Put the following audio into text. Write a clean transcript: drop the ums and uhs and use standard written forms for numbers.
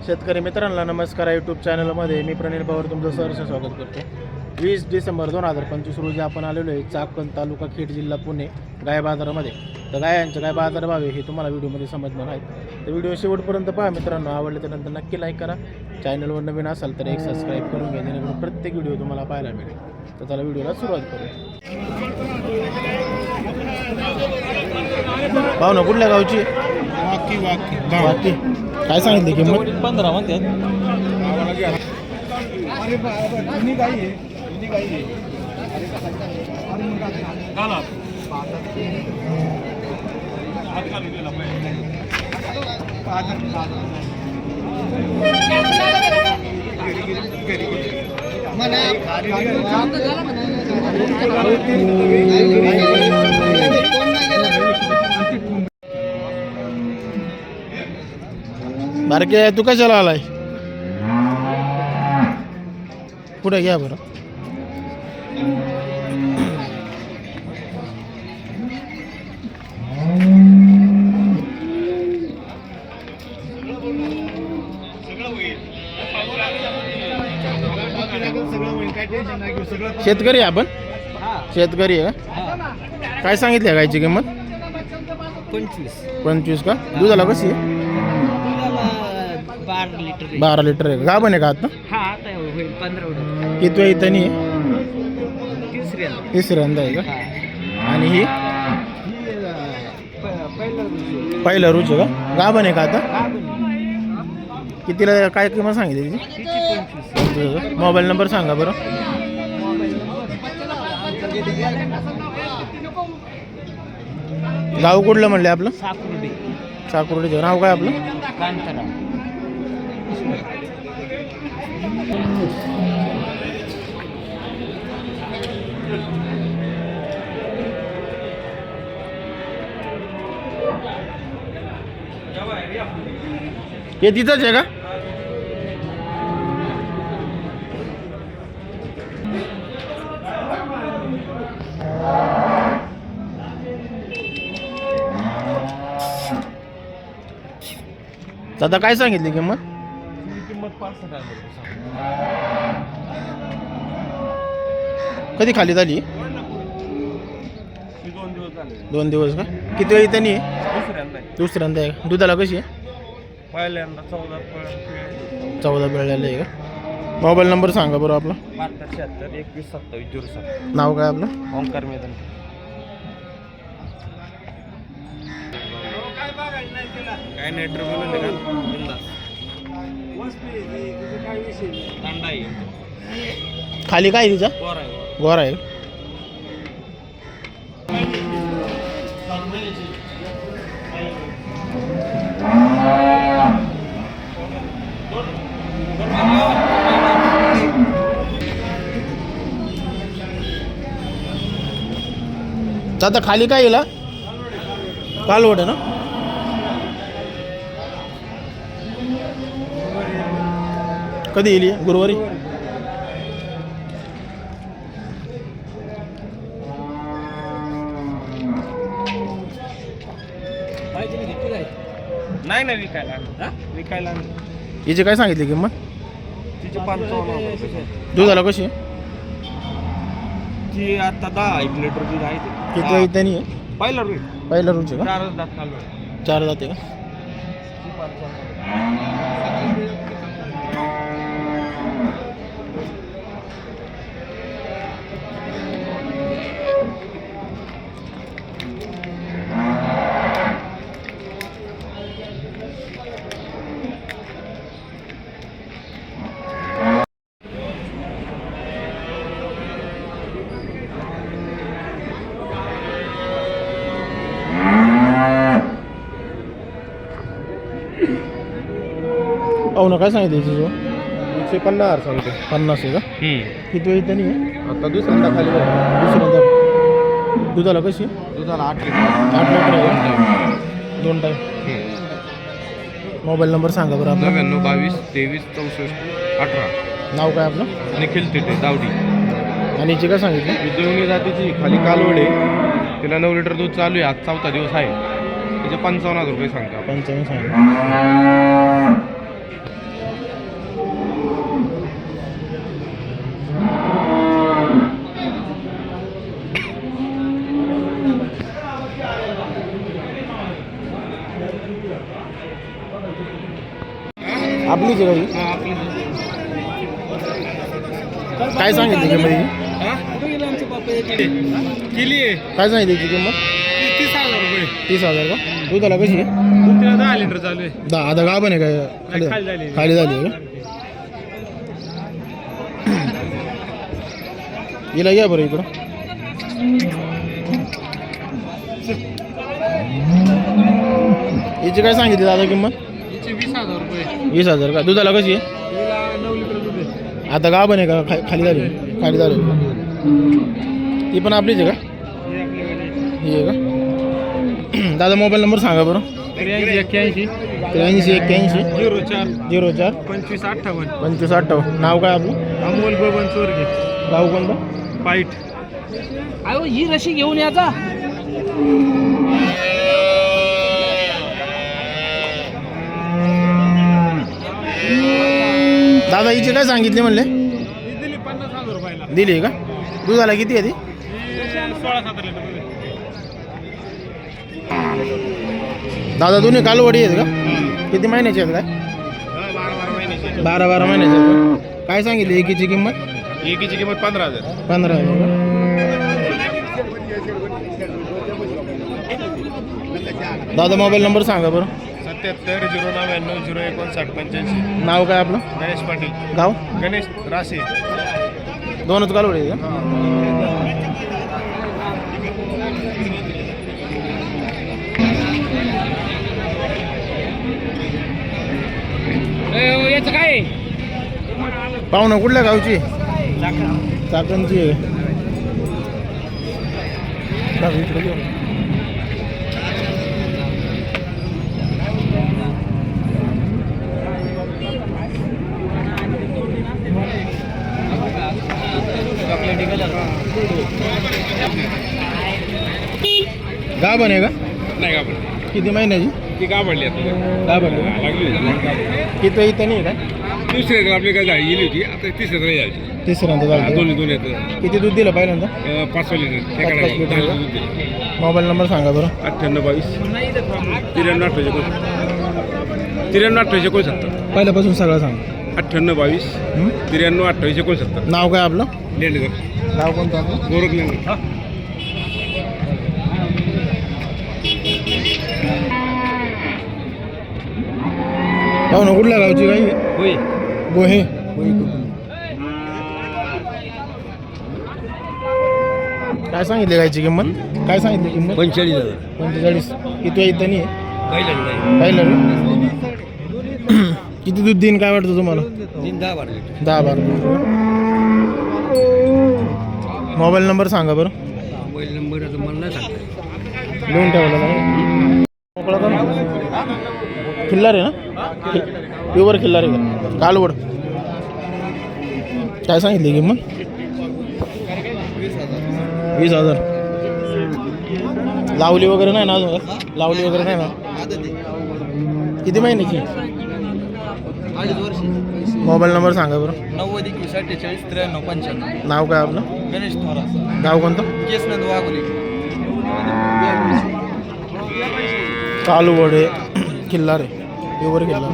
शेतकरी मित्रांना नमस्कार. यूट्यूब चॅनलमध्ये मी प्रणील पवार तुमचं सहर्ष स्वागत करतो. 20 डिसेंबर 2025 रोजी आपण आलेलो आहे चाकण तालुका खेड जिल्हा पुणे गाय बाजारामध्ये. तर गायांचे काय बाजारभाव आहे हे तुम्हाला व्हिडिओमध्ये समजणार आहे. तर व्हिडिओ शेवटपर्यंत पहा मित्रांनो. आवडले तर नंतर नक्की लाईक करा. चॅनलवर नवीन असाल तर एक सबस्क्राईब करून घ्या जेणेकरून प्रत्येक व्हिडिओ तुम्हाला पाहायला मिळेल. तर चला व्हिडिओला सुरुवात करूया. पाहू ना कुठल्या गावची वाकी काय सांगितली किंमत? 15 म्हणतात. बारके तू कशाला आलाय? पुढे घ्या बरं. शेतकरी आहे आपण? शेतकरी आहे का? काय सांगितलं गायची किंमत? 25 का? दुधाला कशी आहे? 12 लिटर आहे. गाभण आहे का आता? किती वेळ इथं आहे? तिसऱ्यांदा आहे का? आणि ही पहिलं रुच आहे का? गाभण आहे का आता? कितीला काय किंमत सांगितली तिची? मोबाईल नंबर सांगा बरं. गाव कुठलं म्हणले आपलं? साकुर्डीचं. नाव काय आपलं? हे तिथंच आहे का? दादा काय सांगितली किंमत? 65,000. कधी खाली झाली? 2 दिवस का? किती वेळ त्यांनी? दुसऱ्यांदा आहे का? दुधाला कशी आहे? पहिल्यांदा 14 वेळेला आहे का? मोबाईल नंबर सांगा बरं आपला. 76 21 27 07. नाव काय आपलं? ओंकार मैदान. काय नाही ट्रबल का? खाली काय तिचा? गोरा आहे. आता खाली काय येईल? कालवड आहे ना? कधी येईल? गुरुवारी. नाही ना विकायला हिची काय सांगितली किंमत? तिचे 55. दुधाला कशी आहे? ती आता 10 लिटर दूध आहे. किती वेळ त्यांनी आहे? पहिला रुच का? 4 दात चालू आहे. 4 जाते का? हो ना. काय सांगितलं तुझं? 150,000 सांगतो. 50 आहे का? किती वेळ त्यांनी आहे? आता दुसऱ्यांदा खाली दुसऱ्यांदा. दुधाला कशी? दुधाला 8 लिटर आहे. 2 टाईम. मोबाईल नंबर सांगा बरं आपला. 99 22 23 64 18. नाव काय आपलं? निखिल तिथे दावडी. आणि हिची काय सांगितली? विद्युंगी जातीची खाली कालवडे. तिला 9 लिटर दूध चालू आहे. आज 4था दिवस आहे. तिचे 55,000 रुपये सांगतो. 55 सांगितलं. आपलीच आहे गाडी. काय सांगितली किंमत हिची? केली आहे काय सांगितली हिची किंमत? 30,000 रुपये. 30,000 का? दुधाला कशी आहे? तिला 10 लिटर चालू आहे. आता गाव पण आहे काय खाली झाली. खाली झाली आहे का? हिला घ्या बरं इकडं. हिची काय सांगितली दादा किंमत? हिची 20,000 रुपये. 20,000 का? दुधाला कशी आहे? तिला 9 लिटर दूध आहे. आता गाव पण आहे का खाली झाली? खाली झाली. ती पण आपलीच आहे का? ही आहे का? दादा मोबाईल नंबर सांगा बरं. 83 81 83 81 04 04 25 58. 2558. नाव काय आपलं? अमोल बबन चोरगे. गाव कोणतं? पाईट. अहो ही रशी घेऊन याचा. दादा हिचे काय सांगितले म्हणले? दिली 50,000 रुपयाला. दिली का? दुधाला किती आहे ती? 16-17 लिटर दूध आहे. दादा दोन्ही कालवडी आहेत का? किती महिन्याचे आहेत काय? 12 महिन्याची. 12 महिन्याचे आहेत का? काय सांगितली एकीची किंमत? एकीची किंमत 15,000. 15,000 का? दादा मोबाईल नंबर सांगा बरं. 77 099 059 85. नाव काय आपलं? गणेश पाटील. गाव? गणेश राशे. दोनच कालवडी आहेत का? याचं काय? पाहुणा कुठल्या गावची? चाकणची आहे. दादा इकडे घेऊ. गाभण आहे का? नाही का किती महिन्याची? ती का पडली आता गाभण लागली किती इथं नाही का? दुसऱ्या आपली काय झाली गेली होती आता तिसऱ्या यायची. तिसऱ्यांदा झालं. दोन येतं. किती दूध दिलं पहिल्यांदा? 5 लिटर. 5 लिटर. दूध दिलं. मोबाईल नंबर सांगा बरं. 98 22 93 28 69. पहिल्यापासून सगळं सांगा. 98 22 हं? 93 28 69. नाव काय आपलं? लेंडगर. गाव कोणतं आपलं? गोरखलेंगर. पाहुणा कुठल्या गावची गाई? होय. गोहे. काय सांगितली गायची किंमत? काय सांगितली किंमत? 45,000. 45. किती इथं नाही आहे? पहिल्यांदा पाहिलं ना? किती दूध देईन काय वाटतं तुम्हाला? 10-12 लिटर. 10-12. मोबाईल नंबर सांगा बरं. मोबाईल नंबर आता मला नाही सांगता. लिहून ठेवला नाही. मोकळा कर. खिल्लार आहे ना? प्युअर खिल्लार आहे का? कालवड. काय सांगितली किंमत? 20,000. लावली वगैरे नाही ना अजून? लावली वगैरे नाही ना? किती महिन्याची? 2.5 वर्ष. मोबाईल नंबर सांगा बरं. 90 21 48 93 95. नाव काय आपलं? गणेश थोरात. गाव कोणतं? केसनंद वाघोली. कालवड आहे. खिल्लार आहे. प्युअर खिल्लार.